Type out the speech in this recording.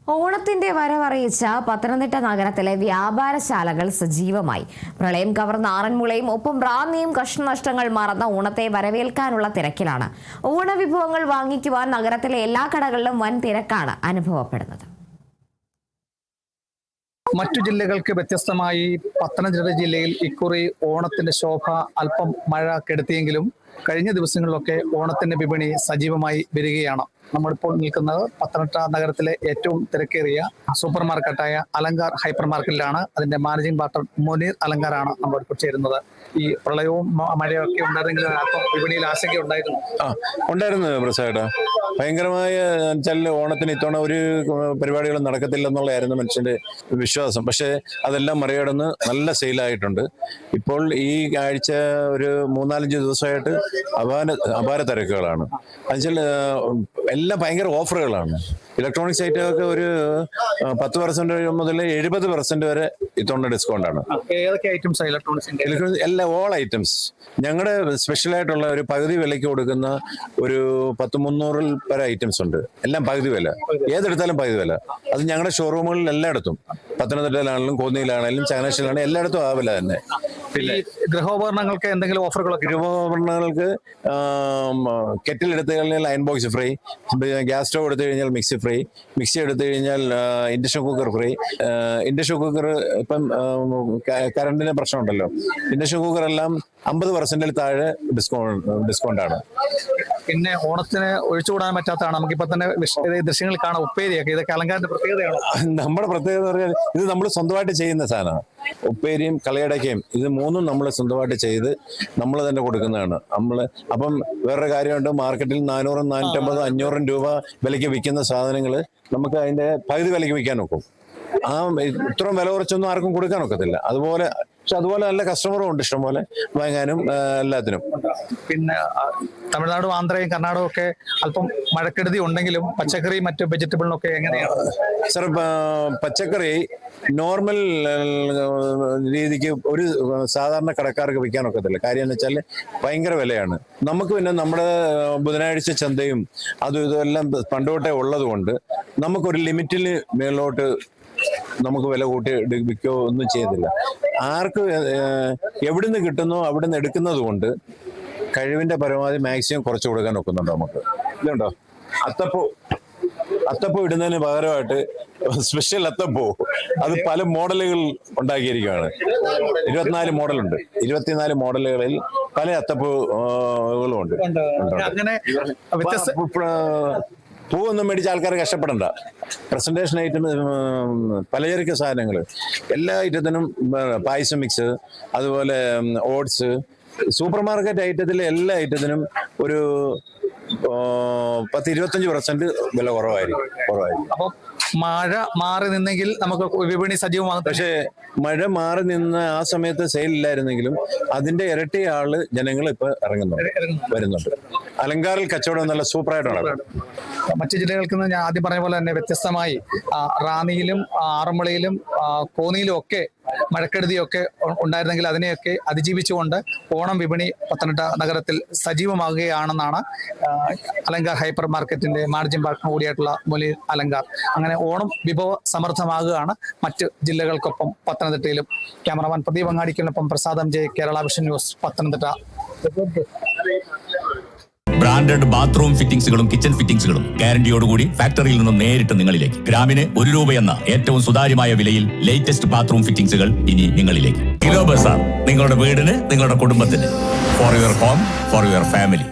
ഓണത്തിന്റെ വരവറിയിച്ച പത്തനംതിട്ട നഗരത്തിലെ വ്യാപാരശാലകൾ സജീവമായി. പ്രളയം കവർന്ന ആറന്മുളയും ഒപ്പം റാന്നിയും കഷ്ടനഷ്ടങ്ങൾ മറന്ന ഓണത്തെ വരവേൽക്കാനുള്ള തിരക്കിലാണ്. ഓണവിഭവങ്ങൾ വാങ്ങിക്കുവാൻ നഗരത്തിലെ എല്ലാ കടകളിലും വൻ തിരക്കാണ് അനുഭവപ്പെടുന്നത്. മറ്റു ജില്ലകൾക്ക് വ്യത്യസ്തമായി പത്തനംതിട്ട ജില്ലയിൽ ഇക്കുറി ഓണത്തിന്റെ ശോഭ അല്പം മഴ കെടുത്തിയെങ്കിലും കഴിഞ്ഞ ദിവസങ്ങളിലൊക്കെ ഓണത്തിന്റെ വിപണി സജീവമായി വരികയാണ്. നമ്മളിപ്പോൾ നിൽക്കുന്നത് പത്തനംതിട്ട നഗരത്തിലെ ഏറ്റവും തിരക്കേറിയ സൂപ്പർ മാർക്കറ്റായ അലങ്കാർ ഹൈപ്പർ മാർക്കറ്റിലാണ്. അതിന്റെ മാനേജിംഗ് പാർട്ണർ മുനീർ അലങ്കാറാണ് നമ്മളിപ്പോൾ ചേരുന്നത്. ഈ പ്രളയവും മഴയൊക്കെ ഉണ്ടായിരുന്നെങ്കിലും അല്പം വിപണിയിൽ ആശങ്ക ഉണ്ടായിരുന്നു പ്രസാദ്. ഭയങ്കരമായ ഓണത്തിന് ഇത്തവണ ഒരു പരിപാടികളും നടക്കത്തില്ലെന്നുള്ളതായിരുന്നു മനുഷ്യന്റെ വിശ്വാസം. പക്ഷെ അതെല്ലാം മറികടന്ന് നല്ല സെയിലായിട്ടുണ്ട്. ഇപ്പോൾ ഈ ആഴ്ച ഒരു 3-4 ദിവസമായിട്ട് അപാര തിരക്കുകളാണ്. എന്നുവെച്ചാൽ എല്ലാം ഭയങ്കര ഓഫറുകളാണ്. ഇലക്ട്രോണിക്സ് ഐറ്റമൊക്കെ ഒരു 10% മുതൽ 70% വരെ ഇത്തവണ ഡിസ്കൗണ്ട് ആണ്. എല്ലാ ഓൾ ഐറ്റംസ് ഞങ്ങളുടെ സ്പെഷ്യലായിട്ടുള്ള ഒരു പകുതി വിലയ്ക്ക് കൊടുക്കുന്ന ഒരു 100-300 വരെ ഐറ്റംസ് ഉണ്ട്. എല്ലാം പകുതി വില, ഏതെടുത്താലും പകുതി വില. അത് ഞങ്ങളുടെ ഷോറൂമുകളിൽ എല്ലായിടത്തും, പത്തനംതിട്ടയിലാണെങ്കിലും കോന്നിയിലാണെങ്കിലും ചങ്ങനാശ്ശേരിയിലാണെങ്കിലും എല്ലായിടത്തും ആ വില തന്നെ. പിന്നെ ഗൃഹോപകരണങ്ങൾക്ക് എന്തെങ്കിലും ഓഫറുകളൊക്കെ? ഗൃഹോപകരണങ്ങൾക്ക് കെറ്റിൽ എടുത്തു കഴിഞ്ഞാൽ iron box free, gas stove എടുത്തു കഴിഞ്ഞാൽ മിക്സി എടുത്തു കഴിഞ്ഞാൽ induction cooker free. Induction cooker ഇപ്പം കറണ്ടിന് പ്രശ്നമുണ്ടല്ലോ, ഇൻഡക്ഷൻ കുക്കർ എല്ലാം 50% താഴെ ഡിസ്കൗണ്ട് ആണ്. പിന്നെ ഓണത്തിന് ഒഴിച്ചുകൂടാൻ പറ്റാത്തതാണ്, നമുക്കിപ്പോ തന്നെ ദൃശ്യങ്ങൾ കാണാം, ഉപ്പേരിയൊക്കെ. ഇതൊക്കെ അലങ്കാരത്തിന്റെ പ്രത്യേകതയാണ്. നമ്മുടെ പ്രത്യേകത പറഞ്ഞാൽ ഇത് നമ്മൾ സ്വന്തമായിട്ട് ചെയ്യുന്ന സാധനമാണ്. ഉപ്പേരിയും കളിയടക്കയും ഇത് മൂന്നും നമ്മൾ സ്വന്തമായിട്ട് ചെയ്ത് നമ്മൾ തന്നെ കൊടുക്കുന്നതാണ്. അപ്പം വേറൊരു കാര്യമുണ്ട്, മാർക്കറ്റിൽ 400, 450, 500 രൂപ വിലയ്ക്ക് വിൽക്കുന്ന സാധനങ്ങൾ നമുക്ക് അതിന്റെ പകുതി വിലയ്ക്ക് വിൽക്കാൻ ഒക്കും. ഇത്രയും വില കുറച്ചൊന്നും ആർക്കും കൊടുക്കാൻ ഒക്കത്തില്ല. അതുപോലെ നല്ല കസ്റ്റമറും ഉണ്ട്, ഇഷ്ടംപോലെ വാങ്ങാനും എല്ലാത്തിനും. പിന്നെ തമിഴ്നാടും ആന്ധ്രയും കർണാടകവും ഒക്കെ അല്പം മഴക്കെടുതി ഉണ്ടെങ്കിലും പച്ചക്കറി മറ്റു വെജിറ്റബിളിനൊക്കെ എങ്ങനെയാണ് സാർ? പച്ചക്കറി നോർമൽ രീതിക്ക് ഒരു സാധാരണ കടക്കാർക്ക് വിൽക്കാൻ ഒക്കത്തില്ല. കാര്യം എന്ന് വെച്ചാൽ ഭയങ്കര വിലയാണ്. നമുക്ക് പിന്നെ നമ്മുടെ ബുധനാഴ്ച ചന്തയും അതും ഇതെല്ലാം പണ്ടുതൊട്ടേ ഉള്ളത് കൊണ്ട് നമുക്കൊരു ലിമിറ്റിന് മേലോട്ട് നമുക്ക് വില കൂട്ടി വിൽക്കോ ഒന്നും ചെയ്തില്ല. ആർക്ക് എവിടുന്ന് കിട്ടുന്നോ അവിടുന്ന് എടുക്കുന്നത് കൊണ്ട് കഴിവിന്റെ പരമാവധി മാക്സിമം കുറച്ച് കൊടുക്കാൻ ഒക്കുന്നുണ്ട് നമുക്ക്. ഇതുണ്ടോ അത്തപ്പൂ ഇടുന്നതിന് പകരമായിട്ട് സ്പെഷ്യൽ അത്തപ്പൂ, അത് പല മോഡലുകൾ ഉണ്ടാക്കിയിരിക്കുകയാണ്. 24 മോഡലുണ്ട്. 24 മോഡലുകളിൽ പല അത്തപ്പൂകളും ഉണ്ട്. പൂവൊന്നും മേടിച്ച ആൾക്കാർ കഷ്ടപ്പെടണ്ട. പ്രസന്റേഷൻ ഐറ്റം, പലചരക്ക് സാധനങ്ങൾ, എല്ലാ ഐറ്റത്തിനും പായസം മിക്സ്, അതുപോലെ ഓട്സ്, സൂപ്പർ മാർക്കറ്റ് ഐറ്റത്തിലെ എല്ലാ ഐറ്റത്തിനും ഒരു 10-25% വില കുറവായിരിക്കും. അപ്പൊ മഴ മാറി നിന്നെങ്കിൽ നമുക്ക് വിപണി സജീവമാകും. പക്ഷേ മഴ മാറി നിന്ന് ആ സമയത്ത് സെയിൽ ഇല്ലായിരുന്നെങ്കിലും അതിന്റെ ഇരട്ടി ആള് ജനങ്ങൾ ഇപ്പൊ വരുന്നുണ്ട്. അലങ്കാറിൽ കച്ചവടം നല്ല സൂപ്പറായിട്ടാണ്. മറ്റു ജില്ലകൾക്ക് ഞാൻ ആദ്യം പറഞ്ഞ പോലെ തന്നെ വ്യത്യസ്തമായി റാന്നിയിലും ആറന്മുളയിലും കോന്നിയിലും ഒക്കെ മഴക്കെടുതിയൊക്കെ ഉണ്ടായിരുന്നെങ്കിൽ അതിനെയൊക്കെ അതിജീവിച്ചുകൊണ്ട് ഓണം വിപണി പത്തനംതിട്ട നഗരത്തിൽ സജീവമാകുകയാണെന്നാണ് അലങ്കാർ ഹൈപ്പർ മാർക്കറ്റിന്റെ മാനേജിംഗ് പാർട്ണർ കൂടിയായിട്ടുള്ള മുനീർ അലങ്കാർ. അങ്ങനെ ഓണം വിഭവ സമൃദ്ധമാകുകയാണ് മറ്റ് ജില്ലകൾക്കൊപ്പം പത്തനംതിട്ടയിലും. ക്യാമറമാൻ പ്രദീപ് അങ്ങാടിക്കൊപ്പം Prasadam J, Kerala vision news, Pathanamthitta. Branded bathroom ഫിറ്റിംഗ്സുകളും കിച്ചൺ ഫിറ്റിംഗ്സുകളും ഗ്യാരണ്ടിയോടുകൂടി ഫാക്ടറിയിൽ നിന്നും നേരിട്ട് നിങ്ങളിലേക്ക്. ഗ്രാമിന് ₹1 എന്ന ഏറ്റവും സുതാര്യമായ വിലയിൽ ലേറ്റസ്റ്റ് ബാത്റൂം ഫിറ്റിംഗ്സുകൾ ഇനി നിങ്ങളിലേക്ക്. കിലോ ബസാർ, നിങ്ങളുടെ വീടിന്, നിങ്ങളുടെ കുടുംബത്തിന്. For your home, for your family.